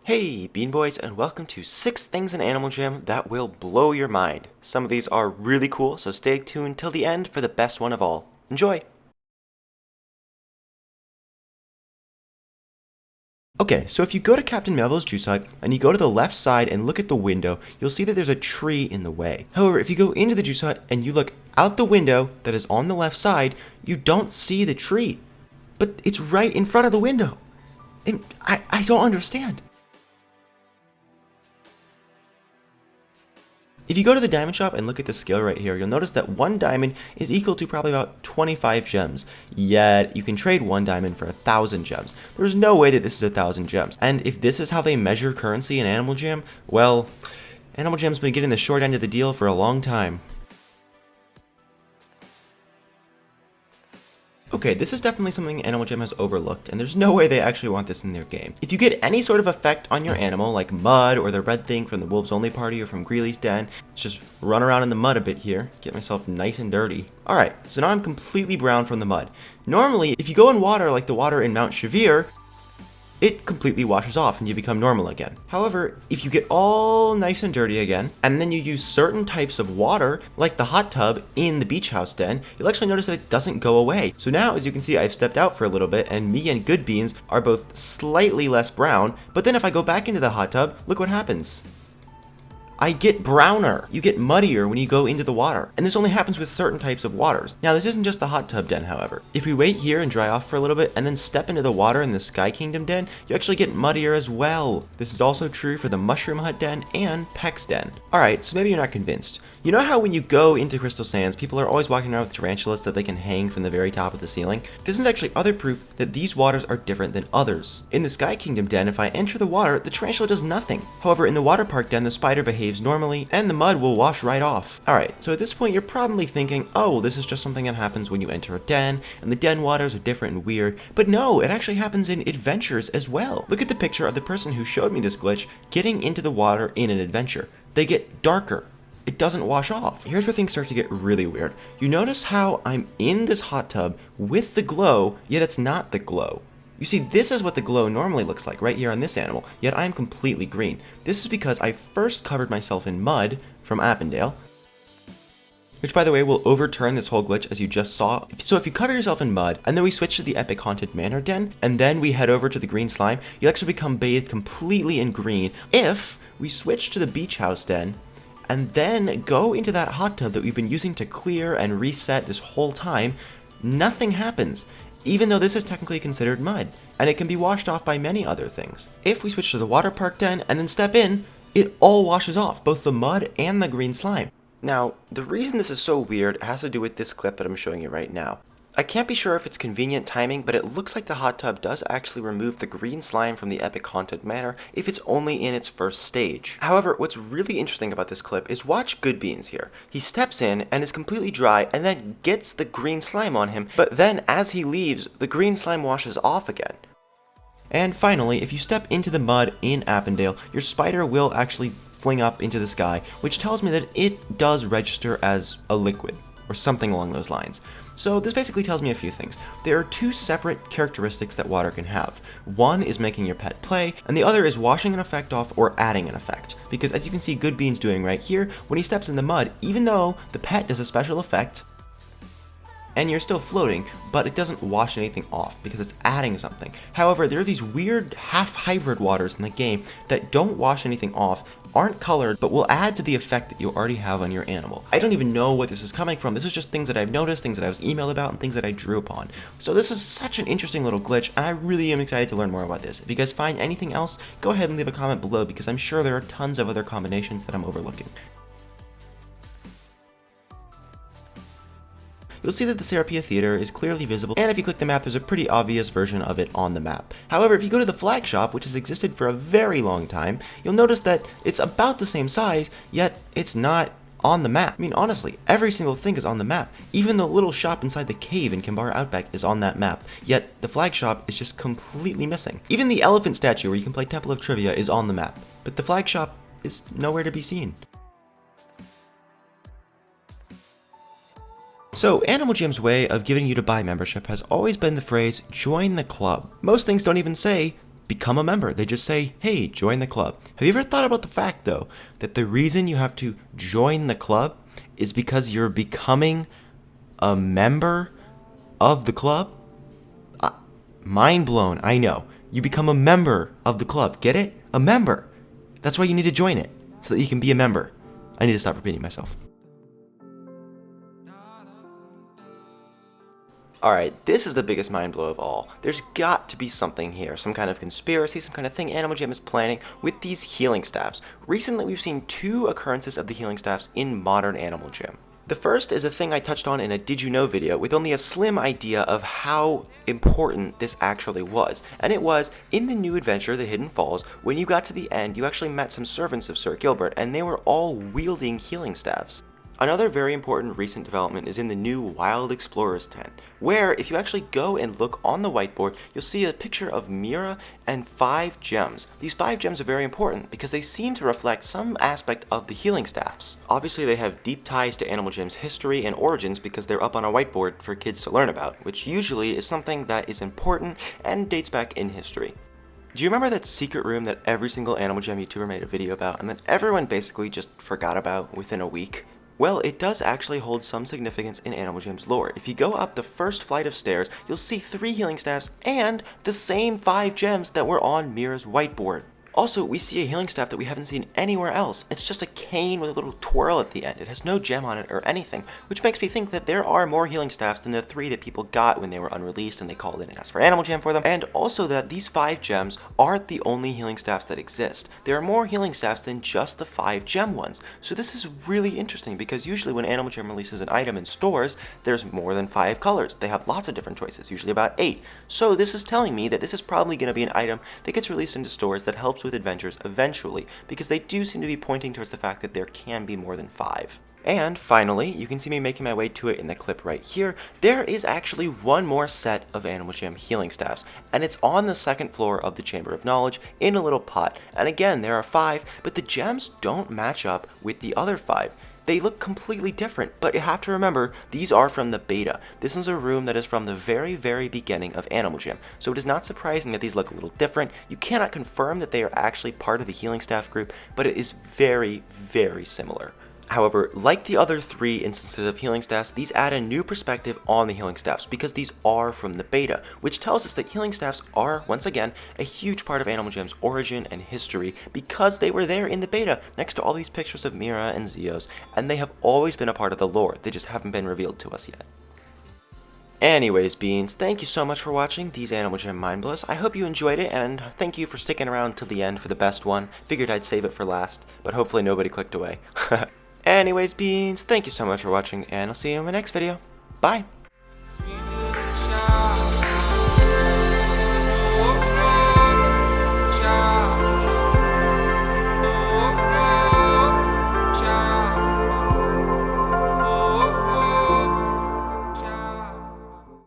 Hey, Bean Boys, and welcome to 6 things in Animal Jam that will blow your mind. Some of these are really cool, so stay tuned till the end for the best one of all. Enjoy! Okay, so if you go to Captain Melville's juice hut, and you go to the left side and look at the window, you'll see that there's a tree in the way. However, if you go into the juice hut and you look out the window that is on the left side, you don't see the tree. But it's right in front of the window. And I don't understand. If you go to the diamond shop and look at the scale right here, you'll notice that 1 diamond is equal to probably about 25 gems, yet you can trade 1 diamond for 1,000 gems. There's no way that this is 1,000 gems. And if this is how they measure currency in Animal Jam, well, Animal Jam's been getting the short end of the deal for a long time. Okay, this is definitely something Animal Jam has overlooked, and there's no way they actually want this in their game. If you get any sort of effect on your animal, like mud or the red thing from the Wolves Only Party or from Greely's Den, let's just run around in the mud a bit here, get myself nice and dirty. Alright, so now I'm completely brown from the mud. Normally, if you go in water like the water in Mount Chevere, it completely washes off and you become normal again. However, if you get all nice and dirty again, and then you use certain types of water, like the hot tub in the beach house den, you'll actually notice that it doesn't go away. So now, as you can see, I've stepped out for a little bit, and me and Good Beans are both slightly less brown, but then if I go back into the hot tub, look what happens. I get browner. You get muddier when you go into the water. And this only happens with certain types of waters. Now, this isn't just the hot tub den, however. If we wait here and dry off for a little bit and then step into the water in the Sky Kingdom den, you actually get muddier as well. This is also true for the Mushroom Hut den and Peck's den. Alright, so maybe you're not convinced. You know how when you go into Crystal Sands, people are always walking around with tarantulas that they can hang from the very top of the ceiling? This is actually other proof that these waters are different than others. In the Sky Kingdom den, if I enter the water, the tarantula does nothing. However, in the water park den, the spider behaves normally, and the mud will wash right off. Alright, so at this point you're probably thinking, oh, well, this is just something that happens when you enter a den, and the den waters are different and weird. But no, it actually happens in adventures as well. Look at the picture of the person who showed me this glitch getting into the water in an adventure. They get darker. It doesn't wash off. Here's where things start to get really weird. You notice how I'm in this hot tub with the glow, yet it's not the glow. You see, this is what the glow normally looks like right here on this animal, yet I'm completely green. This is because I first covered myself in mud from Appendale, which, by the way, will overturn this whole glitch as you just saw. So if you cover yourself in mud, and then we switch to the Epic Haunted Manor den, and then we head over to the green slime, you actually become bathed completely in green. If we switch to the beach house den, and then go into that hot tub that we've been using to clear and reset this whole time, nothing happens, even though this is technically considered mud, and it can be washed off by many other things. If we switch to the water park den and then step in, it all washes off, both the mud and the green slime. Now, the reason this is so weird has to do with this clip that I'm showing you right now. I can't be sure if it's convenient timing, but it looks like the hot tub does actually remove the green slime from the Epic Haunted Manor if it's only in its first stage. However, what's really interesting about this clip is watch Good Beans here. He steps in and is completely dry and then gets the green slime on him, but then as he leaves, the green slime washes off again. And finally, if you step into the mud in Appendale, your spider will actually fling up into the sky, which tells me that it does register as a liquid, or something along those lines. So this basically tells me a few things. There are 2 separate characteristics that water can have. One is making your pet play, and the other is washing an effect off or adding an effect. Because as you can see Good Beans doing right here, when he steps in the mud, even though the pet does a special effect, and you're still floating, but it doesn't wash anything off because it's adding something. However, there are these weird half-hybrid waters in the game that don't wash anything off, aren't colored, but will add to the effect that you already have on your animal. I don't even know what this is coming from. This is just things that I've noticed, things that I was emailed about, and things that I drew upon. So this is such an interesting little glitch, and I really am excited to learn more about this. If you guys find anything else, go ahead and leave a comment below because I'm sure there are tons of other combinations that I'm overlooking. You'll see that the Serapia Theater is clearly visible, and if you click the map, there's a pretty obvious version of it on the map. However, if you go to the flag shop, which has existed for a very long time, you'll notice that it's about the same size, yet it's not on the map. I mean, honestly, every single thing is on the map. Even the little shop inside the cave in Kimbara Outback is on that map, yet the flag shop is just completely missing. Even the elephant statue where you can play Temple of Trivia is on the map, but the flag shop is nowhere to be seen. So, Animal Jam's way of getting you to buy membership has always been the phrase, join the club. Most things don't even say, become a member. They just say, hey, join the club. Have you ever thought about the fact, though, that the reason you have to join the club is because you're becoming a member of the club? Mind blown, I know. You become a member of the club. Get it? A member. That's why you need to join it, so that you can be a member. I need to stop repeating myself. Alright, this is the biggest mind blow of all. There's got to be something here, some kind of conspiracy, some kind of thing Animal Jam is planning with these healing staffs. Recently, we've seen 2 occurrences of the healing staffs in modern Animal Jam. The first is a thing I touched on in a Did You Know video with only a slim idea of how important this actually was. And it was, in the new adventure, The Hidden Falls, when you got to the end, you actually met some servants of Sir Gilbert, and they were all wielding healing staffs. Another very important recent development is in the new Wild Explorers tent, where if you actually go and look on the whiteboard, you'll see a picture of Mira and 5 gems. These 5 gems are very important because they seem to reflect some aspect of the healing staffs. Obviously, they have deep ties to Animal Jam's history and origins because they're up on a whiteboard for kids to learn about, which usually is something that is important and dates back in history. Do you remember that secret room that every single Animal Jam YouTuber made a video about and that everyone basically just forgot about within a week? Well, it does actually hold some significance in Animal Jam's lore. If you go up the first flight of stairs, you'll see 3 healing staffs and the same 5 gems that were on Mira's whiteboard. Also, we see a healing staff that we haven't seen anywhere else. It's just a cane with a little twirl at the end. It has no gem on it or anything, which makes me think that there are more healing staffs than the 3 that people got when they were unreleased and they called in and asked for Animal Jam for them, and also that these 5 gems aren't the only healing staffs that exist. There are more healing staffs than just the 5 gem ones. So this is really interesting because usually when Animal Jam releases an item in stores, there's more than 5 colors. They have lots of different choices, usually about 8. So this is telling me that this is probably going to be an item that gets released into stores that helps with adventures eventually, because they do seem to be pointing towards the fact that there can be more than 5. And finally, you can see me making my way to it in the clip right here. There is actually one more set of Animal Jam healing staffs, and it's on the 2nd floor of the Chamber of Knowledge in a little pot. And again, there are 5, but the gems don't match up with the other 5. They look completely different, but you have to remember, these are from the beta. This is a room that is from the very, very beginning of Animal Jam, so it is not surprising that these look a little different. You cannot confirm that they are actually part of the healing staff group, but it is very, very similar. However, like the other 3 instances of healing staffs, these add a new perspective on the healing staffs because these are from the beta, which tells us that healing staffs are, once again, a huge part of Animal Jam's origin and history because they were there in the beta next to all these pictures of Mira and Zeos, and they have always been a part of the lore. They just haven't been revealed to us yet. Anyways, Beans, thank you so much for watching these Animal Jam Mind Blows. I hope you enjoyed it, and thank you for sticking around till the end for the best one. Figured I'd save it for last, but hopefully nobody clicked away. Anyways, Beans, thank you so much for watching, and I'll see you in my next video. Bye!